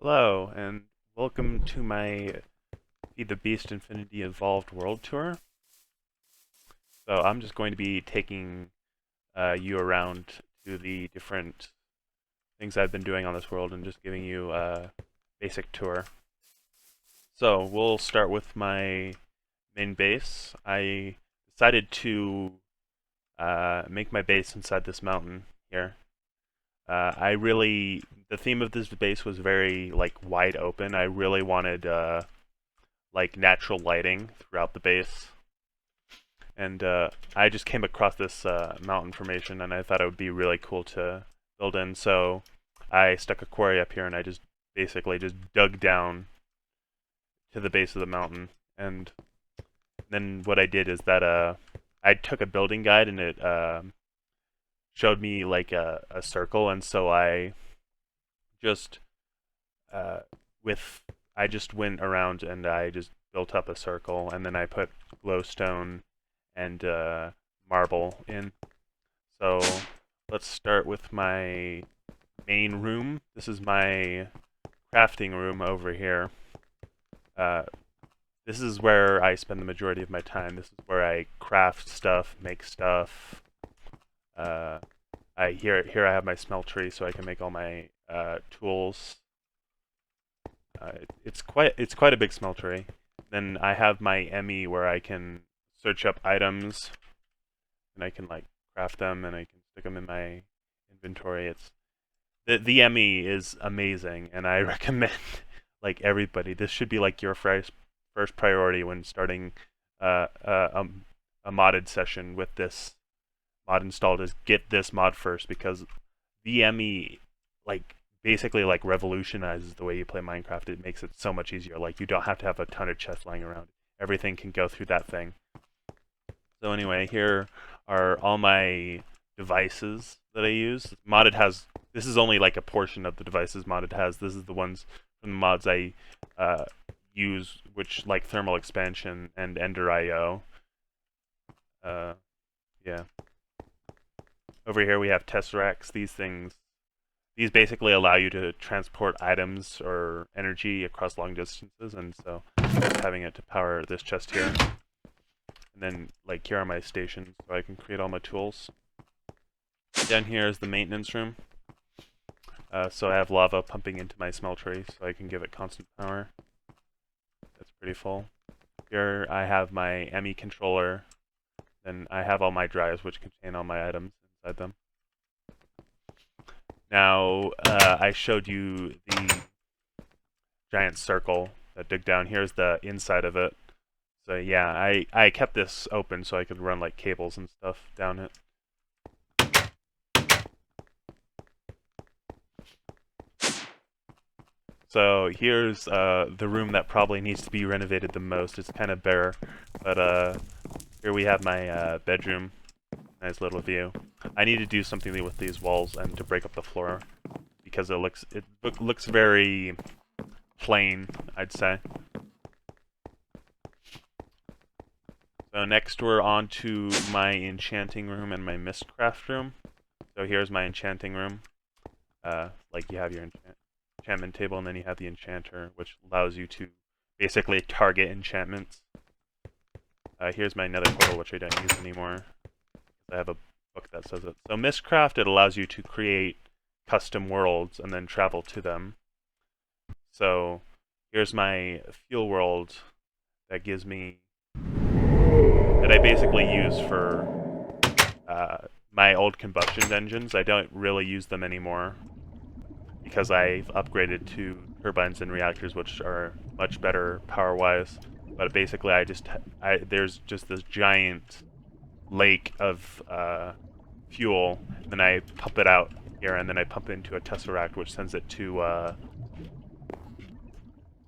Hello, and welcome to my Feed the Beast Infinity Evolved World Tour. So I'm just going to be taking you around to the different things I've been doing on this world and just giving you a basic tour. So we'll start with my main base. I decided to make my base inside this mountain here. The theme of this base was very wide open. I really wanted natural lighting throughout the base. And I just came across this mountain formation, and I thought it would be really cool to build in. So I stuck a quarry up here, and I just basically just dug down to the base of the mountain. And then what I did is that I took a building guide, and it showed me like a circle, and so just uh, with I just went around and I just built up a circle, and then I put glowstone and marble in. So let's start with my main room. This is my crafting room over here. Uh, this is where I spend the majority of my time. This is where I craft stuff, make stuff. Uh, here I have my smeltery, so I can make all my tools. It's quite a big smeltery. Then I have my ME where I can search up items and I can like craft them and I can stick them in my inventory. The ME is amazing, and I recommend everybody. This should be like your first priority when starting a modded session with this mod installed. Is get this mod first, because the ME basically revolutionizes the way you play Minecraft. It makes it so much easier. Like, you don't have to have a ton of chests lying around. Everything can go through that thing. So anyway, here are all my devices that I use. This is only like a portion of the devices Modded has. This is the ones from the mods I use, which like thermal expansion and Ender IO. Yeah. Over here we have tesseracts. These basically allow you to transport items or energy across long distances, and so just having it to power this chest here. And then here are my stations, so I can create all my tools. Down here is the maintenance room. So I have lava pumping into my smeltery, so I can give it constant power. That's pretty full. Here I have my ME controller. Then I have all my drives, which contain all my items inside them. Now, I showed you the giant circle that dug down. Here's the inside of it. So yeah, I kept this open so I could run like cables and stuff down it. So here's the room that probably needs to be renovated the most. It's kind of bare, but here we have my bedroom. Nice little view. I need to do something with these walls and to break up the floor, because it looks very plain, I'd say. So next we're on to my enchanting room and my mistcraft room. So here's my enchanting room. You have your enchantment table, and then you have the enchanter, which allows you to basically target enchantments. Here's my nether portal, which I don't use anymore. I have a book that says it. So Mistcraft, it allows you to create custom worlds and then travel to them. So here's my fuel world that gives me, that I basically use for my old combustion engines. I don't really use them anymore because I've upgraded to turbines and reactors, which are much better power-wise. But basically, there's just this giant lake of fuel, and then I pump it out here, and then I pump it into a tesseract, which sends it to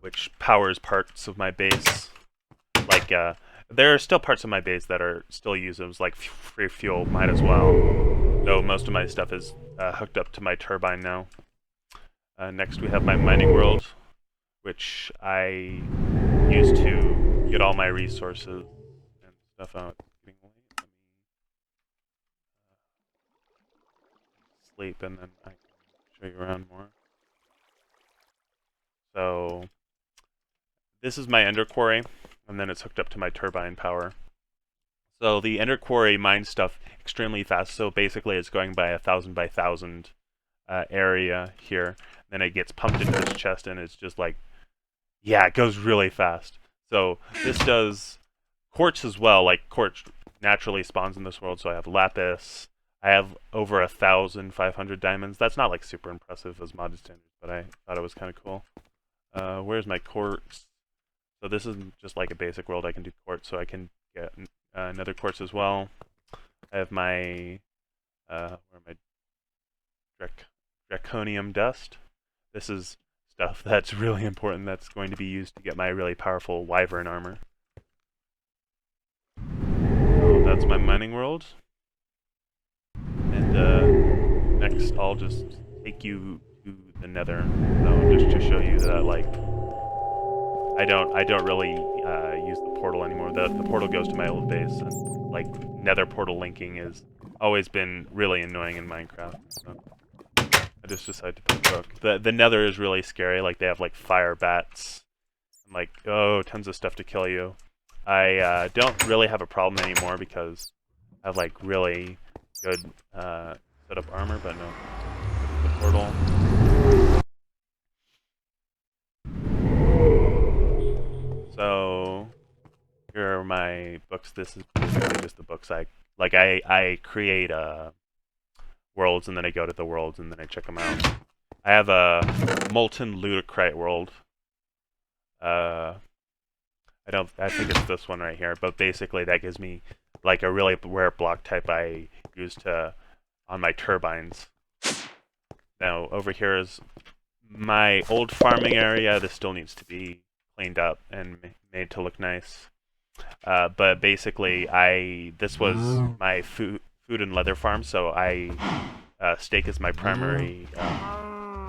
which powers parts of my base. There are still parts of my base that are still usables, like free fuel might as well. Though most of my stuff is hooked up to my turbine now. Next we have my mining world, which I use to get all my resources and stuff out. Let me sleep, and then I can show you around more. So this is my ender quarry, and then it's hooked up to my turbine power. So the ender quarry mines stuff extremely fast. So basically, it's going by 1,000 by 1,000 area here. Then it gets pumped into this chest, and it's just like, yeah, it goes really fast. So this does quartz as well. Like quartz naturally spawns in this world. So I have lapis. I have over 1,500 diamonds. That's not like super impressive as modded standards, but I thought it was kind of cool. Where's my quartz? So this isn't just like a basic world. I can do quartz, so I can get another quartz as well. I have my where am I? Draconium dust. This is stuff that's really important. That's going to be used to get my really powerful wyvern armor. So that's my mining world. And next, I'll just take you to the Nether. So just to show you that, like, I don't really use the portal anymore. The portal goes to my old base, and like Nether portal linking has always been really annoying in Minecraft. So I just decided to put a book. The Nether is really scary. Like they have like fire bats, and like tons of stuff to kill you. I don't really have a problem anymore because I have like really good setup armor, but no, the portal. So here are my books. This is basically just the books I create worlds, and then I go to the worlds and then I check them out. I have a molten ludicrite world. I think it's this one right here, but basically that gives me like a really rare block type I use on my turbines. Now over here is my old farming area. This still needs to be cleaned up and made to look nice. But basically, this was my food and leather farm, so steak is my primary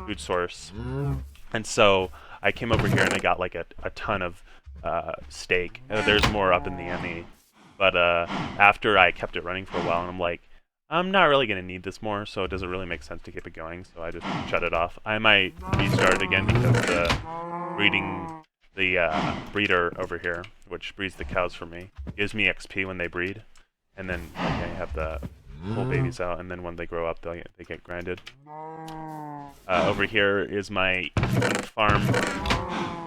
food source. And so I came over here and I got like a ton of steak. There's more up in the ME. But after I kept it running for a while, and I'm like, I'm not really going to need this more, so it doesn't really make sense to keep it going, so I just shut it off. I might restart it again because the breeder over here, which breeds the cows for me, gives me XP when they breed, and then like, I have the pull babies out, and then when they grow up, they get grinded. Over here is my farm.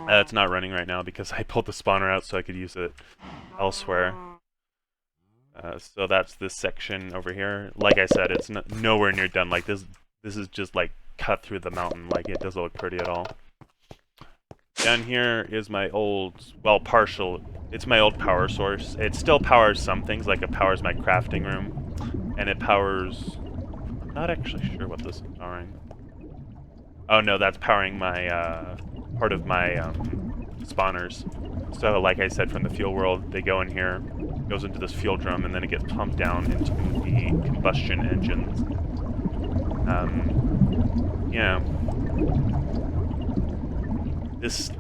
It's not running right now because I pulled the spawner out so I could use it elsewhere. So that's this section over here. Like I said, it's nowhere near done. Like this is just like cut through the mountain. Like it doesn't look pretty at all. Down here is my old, well, partial. It's my old power source. It still powers some things, like it powers my crafting room, and it powers. I'm not actually sure what this is powering. Oh no, that's powering my part of my spawners. So, like I said, from the fuel world, they go in here, goes into this fuel drum, and then it gets pumped down into the combustion engines. Yeah. This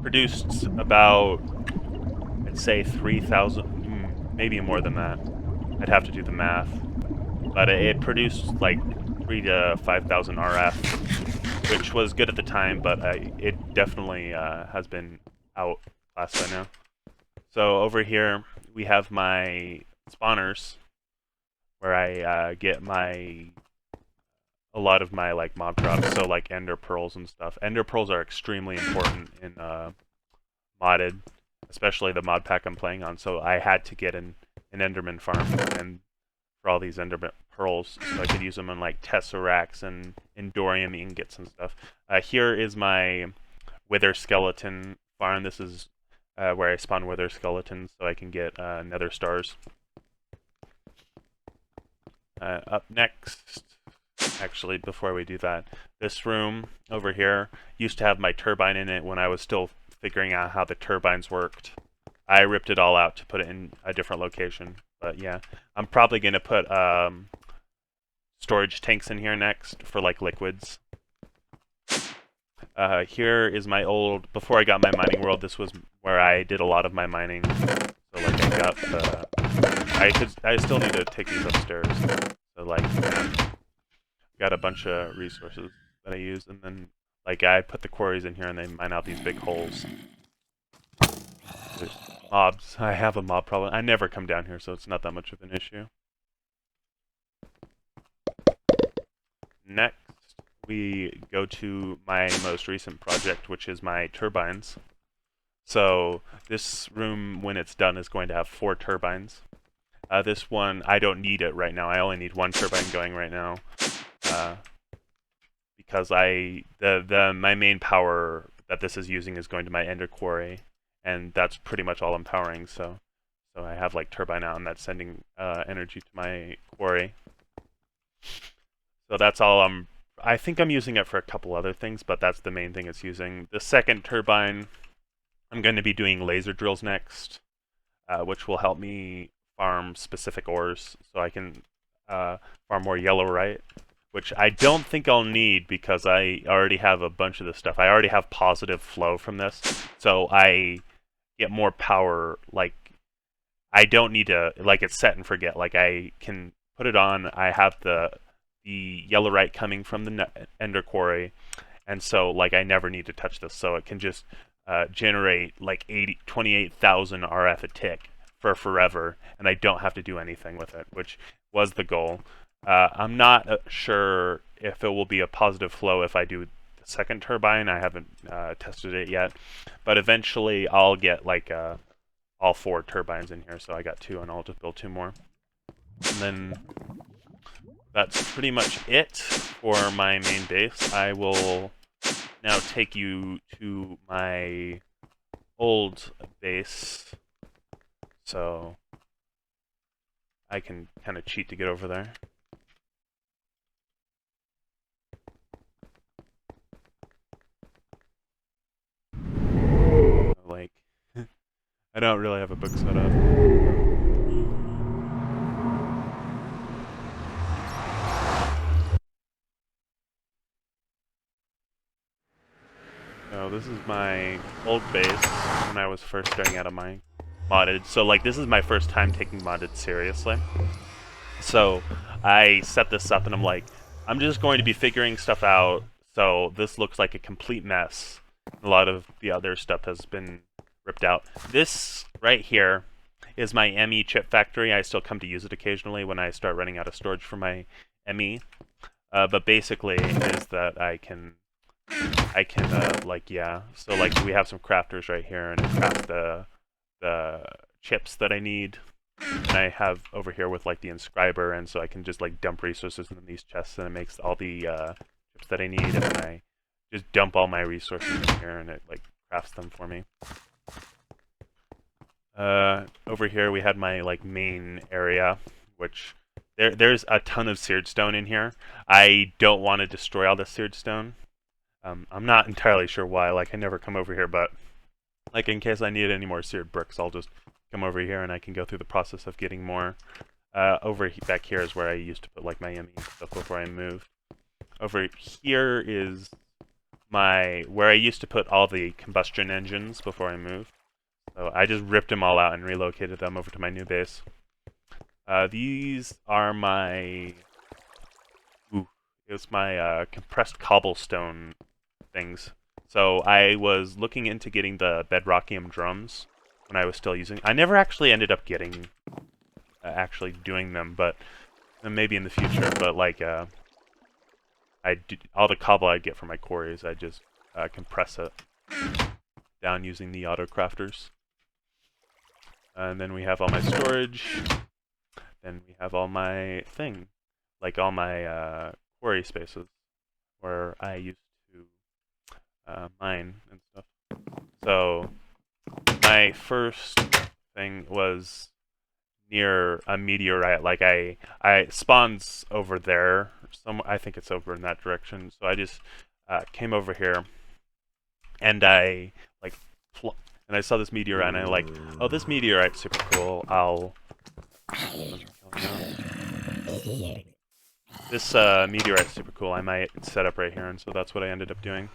produced about, I'd say 3,000, maybe more than that. I'd have to do the math. But it produced like 3,000 to 5,000 RF, which was good at the time, but it definitely has been outclassed by now. So over here, we have my spawners, where I get a lot of my like mob drops, so like ender pearls and stuff. Ender pearls are extremely important in modded, especially the mod pack I'm playing on. So I had to get an enderman farm and for all these enderman pearls, so I could use them on like tesseracts and endorium ingots and stuff. Here is my wither skeleton farm. This is where I spawn wither skeletons, so I can get nether stars. Up next. Actually, before we do that, this room over here used to have my turbine in it when I was still figuring out how the turbines worked. I ripped it all out to put it in a different location. But yeah, I'm probably going to put storage tanks in here next for like liquids. Here is my old, before I got my mining world, this was where I did a lot of my mining. So like I got the, I still need to take these upstairs. So like, yeah. Got a bunch of resources that I use, and then Like, I put the quarries in here and they mine out these big holes. There's mobs. I have a mob problem. I never come down here, so it's not that much of an issue. Next, we go to my most recent project, which is my turbines. So this room, when it's done, is going to have 4 turbines. This one, I don't need it right now. I only need 1 turbine going right now, because my main power that this is using is going to my ender quarry, and that's pretty much all I'm powering. So I have like turbine out, and that's sending energy to my quarry. So that's all I think I'm using it for a couple other things, but that's the main thing it's using. The second turbine, I'm going to be doing laser drills next, which will help me farm specific ores, so I can farm more yellowite, which I don't think I'll need because I already have a bunch of this stuff. I already have positive flow from this, so I get more power. Like, I don't need to, like, it's set and forget. Like, I can put it on. I have the yellowite coming from the ender quarry, and so like I never need to touch this, so it can just generate like 28,000 RF a tick for forever, and I don't have to do anything with it, which was the goal. I'm not sure if it will be a positive flow if I do the second turbine. I haven't tested it yet, but eventually I'll get like all 4 turbines in here, so I got 2, and I'll just build 2 more. And then that's pretty much it for my main base. I will now take you to my old base, so I can kind of cheat to get over there. Like, I don't really have a book set up. So this is my old base when I was first starting out of my modded. So like, this is my first time taking modded seriously. So I set this up and I'm like, I'm just going to be figuring stuff out. So this looks like a complete mess. A lot of the other stuff has been ripped out. This right here is my ME chip factory. I still come to use it occasionally when I start running out of storage for my ME. But basically is that I can like, yeah. So like, we have some crafters right here, and craft the chips that I need. And I have over here with like the inscriber, and so I can just like dump resources in these chests, and it makes all the chips that I need, and then I just dump all my resources in here, and it like crafts them for me. Over here we had my like main area, which there's a ton of seared stone in here. I don't want to destroy all the seared stone. I'm not entirely sure why. Like, I never come over here, but like, in case I need any more seared bricks, I'll just come over here and I can go through the process of getting more. Back here is where I used to put like my ME stuff before I moved. Over here is where I used to put all the combustion engines before I moved. So I just ripped them all out and relocated them over to my new base. These are my it's my compressed cobblestone things. So I was looking into getting the bedrockium drums when I was still using. I never actually ended up getting actually doing them, but maybe in the future. But like, all the cobble I get from my quarries, I just compress it down using the auto crafters. And then we have all my storage. Then we have all my thing, like all my quarry spaces where I used to mine and stuff. So my first thing was near a meteorite. Like, I spawns over there. I think it's over in that direction. So I just came over here, and I like, and I saw this meteorite, and I like, oh, this meteorite's super cool. This meteorite's super cool. I might set up right here, and so that's what I ended up doing.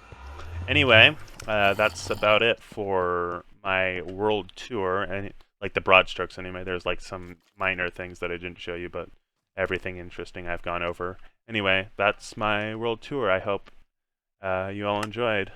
Anyway, that's about it for my world tour, and like the broad strokes anyway. There's like some minor things that I didn't show you, but everything interesting I've gone over. Anyway, that's my world tour. I hope you all enjoyed.